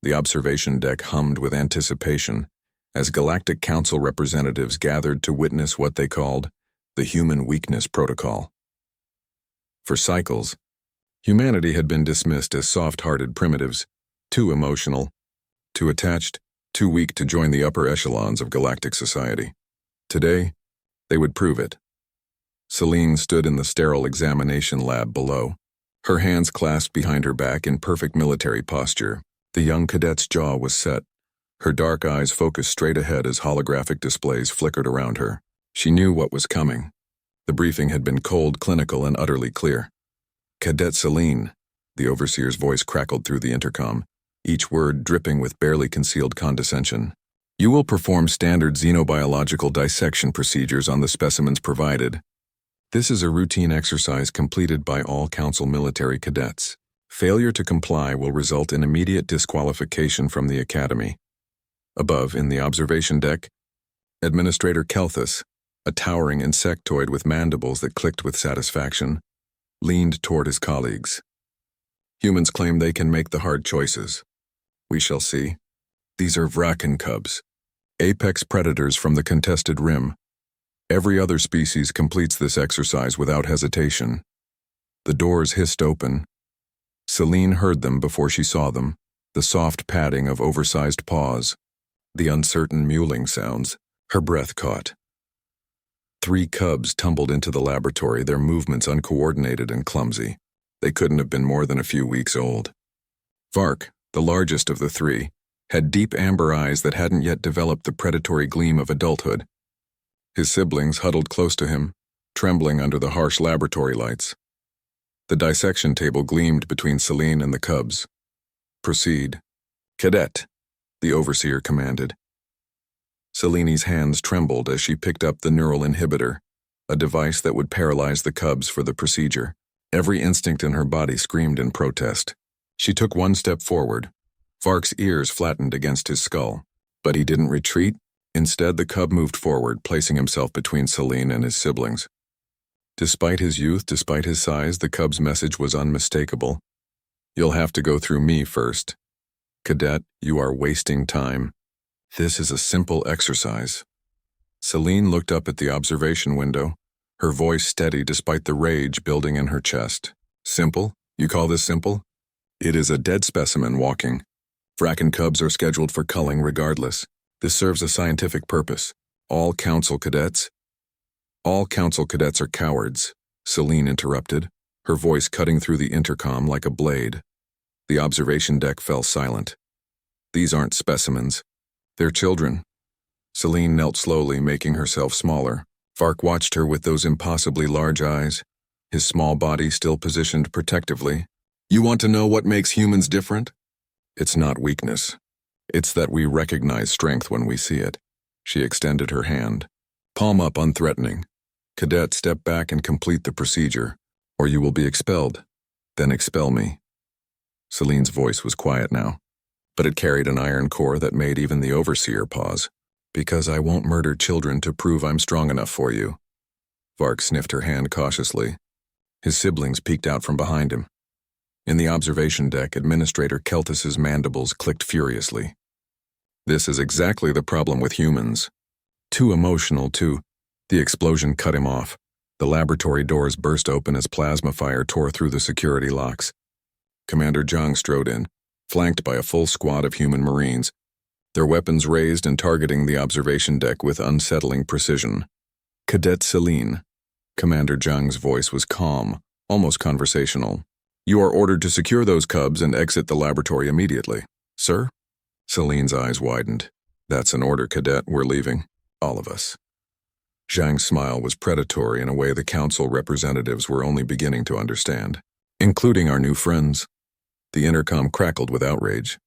The observation deck hummed with anticipation as Galactic Council representatives gathered to witness what they called the Human Weakness Protocol. For cycles, humanity had been dismissed as soft-hearted primitives, too emotional, too attached, too weak to join the upper echelons of galactic society. Today, they would prove it. Celine stood in the sterile examination lab below, her hands clasped behind her back in perfect military posture. The young cadet's jaw was set, her dark eyes focused straight ahead as holographic displays flickered around her. She knew what was coming. The briefing had been cold, clinical, and utterly clear. "Cadet Celine," the overseer's voice crackled through the intercom, each word dripping with barely concealed condescension. "You will perform standard xenobiological dissection procedures on the specimens provided. This is a routine exercise completed by all Council military cadets. Failure to comply will result in immediate disqualification from the Academy." Above, in the observation deck, Administrator Kelthus, a towering insectoid with mandibles that clicked with satisfaction, leaned toward his colleagues. "Humans claim they can make the hard choices. We shall see. These are Vraken cubs, apex predators from the contested rim. Every other species completes this exercise without hesitation." The doors hissed open. Celine heard them before she saw them, the soft padding of oversized paws, the uncertain mewling sounds. Her breath caught. 3 cubs tumbled into the laboratory, their movements uncoordinated and clumsy. They couldn't have been more than a few weeks old. Vark, the largest of the 3, had deep amber eyes that hadn't yet developed the predatory gleam of adulthood. His siblings huddled close to him, trembling under the harsh laboratory lights. The dissection table gleamed between Celine and the cubs. "Proceed." "Cadet," the overseer commanded. Celine's hands trembled as she picked up the neural inhibitor, a device that would paralyze the cubs for the procedure. Every instinct in her body screamed in protest. She took one step forward. Vark's ears flattened against his skull. But he didn't retreat. Instead, the cub moved forward, placing himself between Celine and his siblings. Despite his youth, despite his size, the cub's message was unmistakable. "You'll have to go through me first. Cadet, you are wasting time. This is a simple exercise." Celine looked up at the observation window, her voice steady despite the rage building in her chest. "Simple? You call this simple? It is a dead specimen walking. Vraken cubs are scheduled for culling regardless. This serves a scientific purpose. All Council cadets are cowards," Celine interrupted, her voice cutting through the intercom like a blade. The observation deck fell silent. "These aren't specimens. They're children." Celine knelt slowly, making herself smaller. Vark watched her with those impossibly large eyes, his small body still positioned protectively. "You want to know what makes humans different? It's not weakness. It's that we recognize strength when we see it." She extended her hand. "Palm up, unthreatening. Cadet, step back and complete the procedure, or you will be expelled. Then expel me." Celine's voice was quiet now, but it carried an iron core that made even the overseer pause. "Because I won't murder children to prove I'm strong enough for you." Vark sniffed her hand cautiously. His siblings peeked out from behind him. In the observation deck, Administrator Keltus's mandibles clicked furiously. "This is exactly the problem with humans. Too emotional, too." The explosion cut him off. The laboratory doors burst open as plasma fire tore through the security locks. Commander Zhang strode in, flanked by a full squad of human Marines, their weapons raised and targeting the observation deck with unsettling precision. "Cadet Celine." Commander Zhang's voice was calm, almost conversational. "You are ordered to secure those cubs and exit the laboratory immediately." "Sir?" Celine's eyes widened. "That's an order, Cadet. We're leaving. All of us." Zhang's smile was predatory in a way the Council representatives were only beginning to understand. "Including our new friends." The intercom crackled with outrage.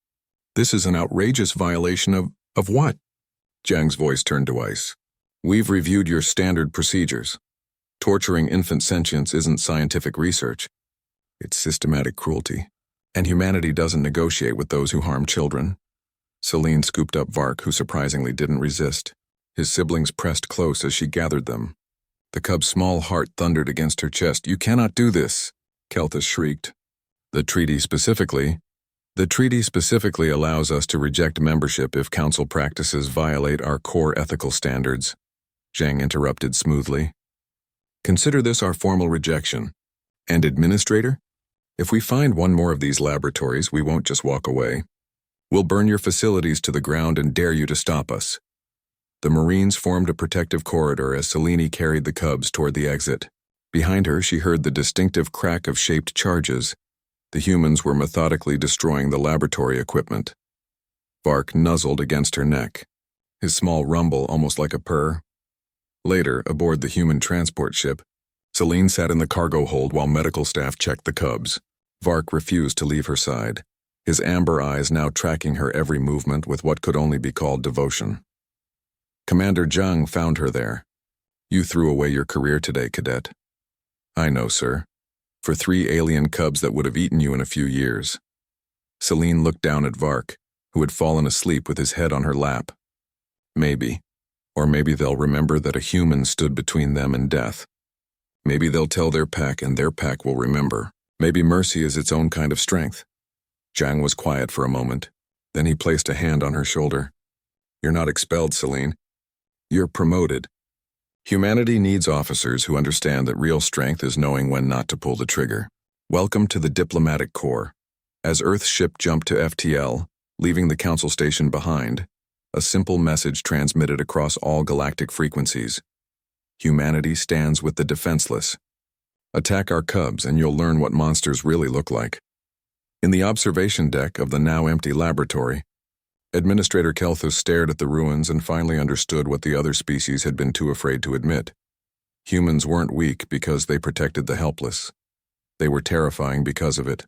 "This is an outrageous violation of what?" Zhang's voice turned to ice. "We've reviewed your standard procedures. Torturing infant sentience isn't scientific research. It's systematic cruelty. And humanity doesn't negotiate with those who harm children." Celine scooped up Vark, who surprisingly didn't resist. His siblings pressed close as she gathered them. The cub's small heart thundered against her chest. "You cannot do this," Kelthus shrieked. "The treaty specifically," The treaty specifically allows us to reject membership if council practices violate our core ethical standards, Zhang interrupted smoothly. Consider this our formal rejection. And Administrator? If we find one more of these laboratories, we won't just walk away. We'll burn your facilities to the ground and dare you to stop us. The Marines formed a protective corridor as Selene carried the cubs toward the exit. Behind her, she heard the distinctive crack of shaped charges. The humans were methodically destroying the laboratory equipment. Vark nuzzled against her neck, his small rumble almost like a purr. Later, aboard the human transport ship, Selene sat in the cargo hold while medical staff checked the cubs. Vark refused to leave her side, his amber eyes now tracking her every movement with what could only be called devotion. Commander Zhang found her there. You threw away your career today, Cadet. I know, sir. For 3 alien cubs that would have eaten you in a few years. Selene looked down at Vark, who had fallen asleep with his head on her lap. Maybe. Or maybe they'll remember that a human stood between them and death. Maybe they'll tell their pack and their pack will remember. Maybe mercy is its own kind of strength. Zhang was quiet for a moment. Then he placed a hand on her shoulder. You're not expelled, Selene. You're promoted. Humanity needs officers who understand that real strength is knowing when not to pull the trigger. Welcome to the Diplomatic Corps. As Earth's ship jumped to FTL, leaving the Council Station behind, a simple message transmitted across all galactic frequencies. Humanity stands with the defenseless. Attack our cubs and you'll learn what monsters really look like. In the observation deck of the now empty laboratory, Administrator Kelthus stared at the ruins and finally understood what the other species had been too afraid to admit. Humans weren't weak because they protected the helpless. They were terrifying because of it.